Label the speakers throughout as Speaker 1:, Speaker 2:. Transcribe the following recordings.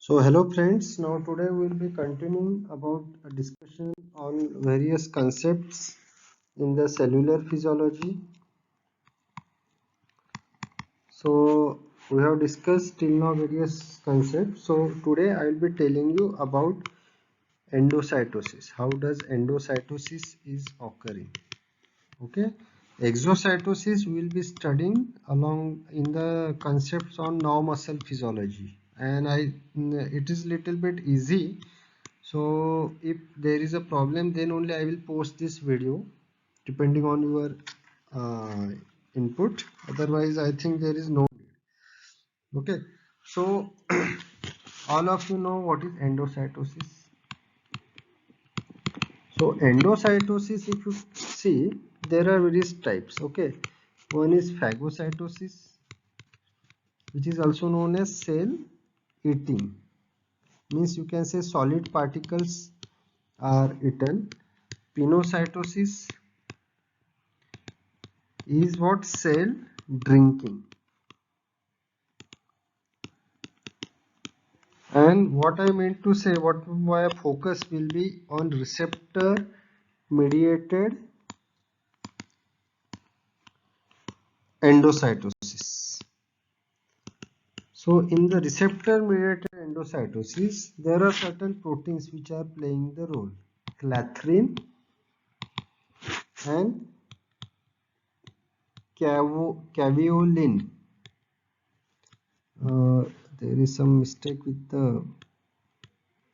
Speaker 1: So hello friends, now today we will be continuing about a discussion on various concepts in the cellular physiology. So we have discussed till now various concepts. So today I will be telling you about endocytosis. How does endocytosis is occurring? Okay. Exocytosis we will be studying along in the concepts on nerve muscle physiology, and it is little bit easy. So if there is a problem, then only I will post this video depending on your uh, input. Otherwise I think there is no need. Okay, so all of you know what is endocytosis. So endocytosis, if you see, there are various types. Okay, one is phagocytosis, which is also known as cell eating, means you can say solid particles are eaten. Pinocytosis is what? Cell drinking. And what I meant to say, what my focus will be on receptor mediated endocytosis. So in the receptor mediated endocytosis, there are certain proteins which are playing the role: clathrin and caveolin. uh, there is some mistake with the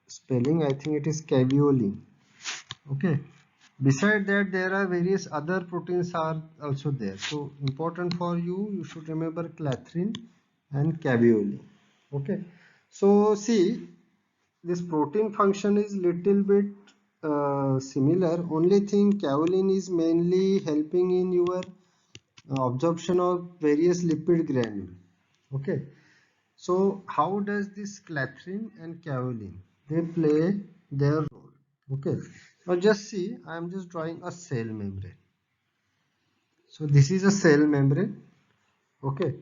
Speaker 1: spelling. I think it is caveolin. Okay, beside that there are various other proteins are also there. So important for you, you should remember clathrin and caveolin. Okay, so see, this protein function is little bit similar. Only thing, caveolin is mainly helping in your absorption of various lipid granule. Okay, so how does this clathrin and caveolin, they play their role? Okay, now just see, I am just drawing a cell membrane. So this is a cell membrane. Okay,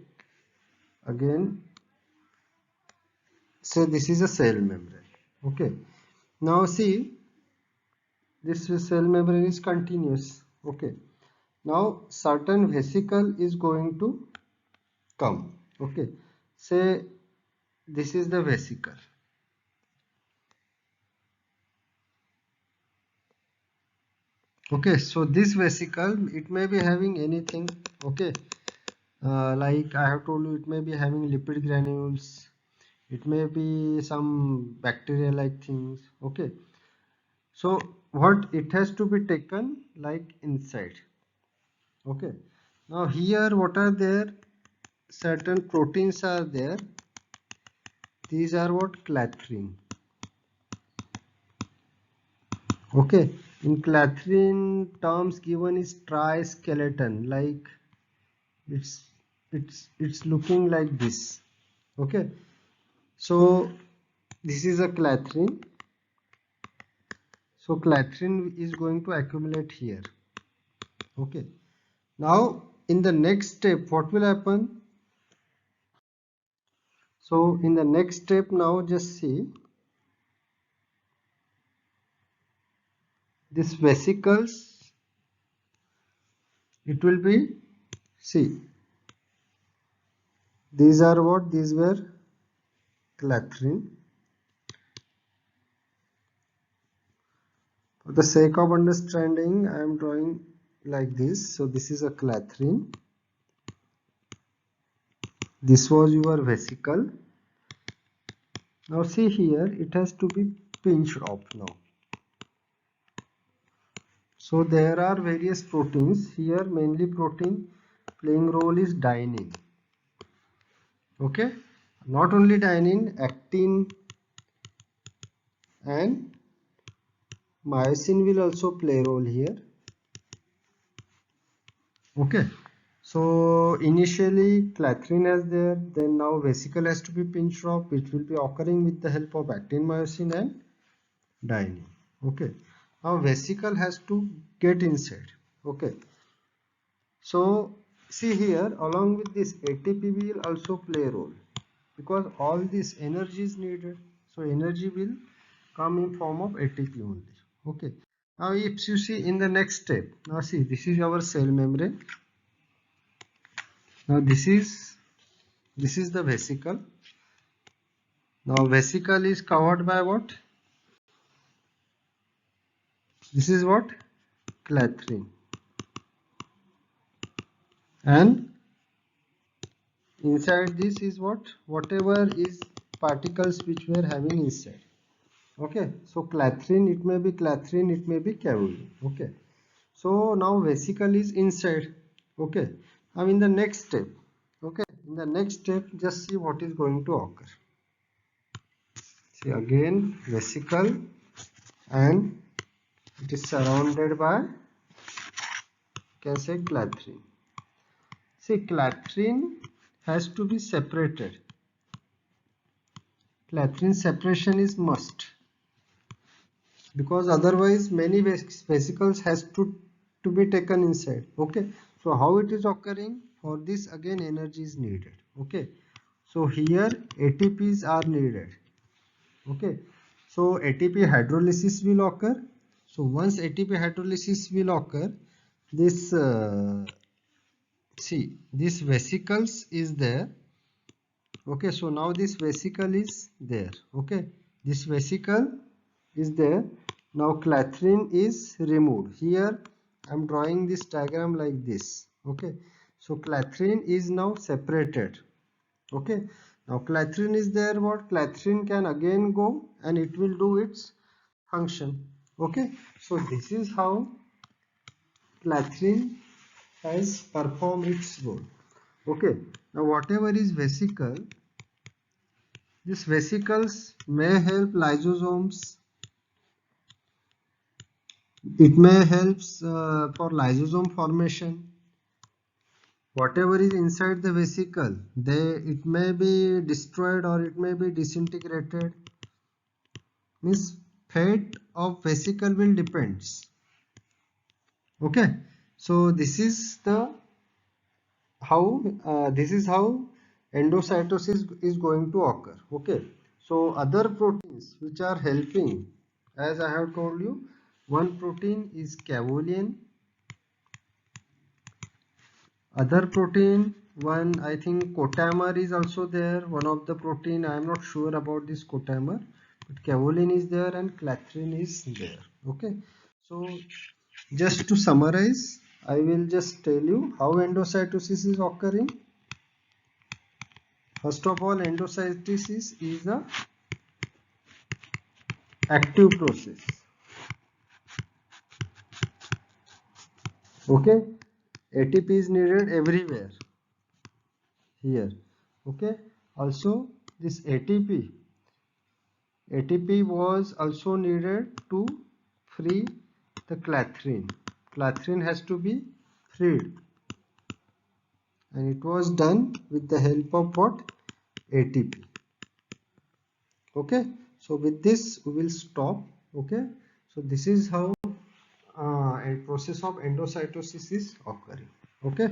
Speaker 1: again, so this is a cell membrane. Okay, now see, this cell membrane is continuous. Okay, now certain vesicle is going to come. Okay, say this is the vesicle. Okay, so this vesicle, it may be having anything. Okay, like I have told you, it may be having lipid granules, it may be some bacteria like things. Okay, so what it has to be taken like inside. Okay, now here what are there? Certain proteins are there. These are what? Clathrin. Okay, in clathrin terms given is triskeleton, like it's it's looking like this. Okay, so this is a clathrin. So clathrin is going to accumulate here. Okay, now in the next step what will happen? So in the next step, now just see, this vesicles, it will be, see, these are what? These were clathrin. For the sake of understanding, I am drawing like this. So this is a clathrin. This was your vesicle. Now see here, it has to be pinched off now. So there are various proteins here. Mainly protein playing role is dynein. Okay, not only dynein, actin and myosin will also play role here. Okay, so initially clathrin is there, then now vesicle has to be pinched off, which will be occurring with the help of actin, myosin and dynein. Okay, now vesicle has to get inside. Okay, so see here, along with this ATP will also play a role, because all this energy is needed. So energy will come in form of ATP only. Okay. Now if you see in the next step, now see, this is our cell membrane. Now this is the vesicle. Now vesicle is covered by what? This is what? Clathrin. And inside this is what? Whatever is particles which we are having inside. Okay. So clathrin, it may be clathrin, it may be cavuli. Okay. So now vesicle is inside. Okay. Now in the next step. Okay. In the next step, just see what is going to occur. See again vesicle, and it is surrounded by, you can say, clathrin. See, clathrin has to be separated. Clathrin separation is must, because otherwise many vesicles has to be taken inside. Okay, so how it is occurring? For this again energy is needed. Okay, so here ATPs are needed. Okay, so ATP hydrolysis will occur. So once ATP hydrolysis will occur, this see, this vesicles is there. Okay, so now this vesicle is there. Okay, this vesicle is there. Now clathrin is removed. Here I am drawing this diagram like this. Okay, so clathrin is now separated. Okay, now clathrin is there. What? Clathrin can again go and it will do its function. Okay, so this is how clathrin has performed its role. Okay, now whatever is vesicle, these vesicles may help lysosomes. It may help for lysosome formation. Whatever is inside the vesicle, it may be destroyed or it may be disintegrated. Means fate of vesicle will depends. Okay, so this is how endocytosis is going to occur. Okay, so other proteins which are helping, as I have told you, one protein is caveolin. Other protein, one, I think cotamer is also there. One of the protein, I am not sure about this cotamer, but caveolin is there and clathrin is there. Okay, so just to summarize, I will just tell you how endocytosis is occurring. First of all, endocytosis is a active process. Okay, ATP is needed everywhere here. Okay, also this ATP was also needed to free the clathrin. Clathrin has to be freed, and it was done with the help of what? ATP. Okay, so with this we will stop. Okay, so this is how a process of endocytosis is occurring. Okay.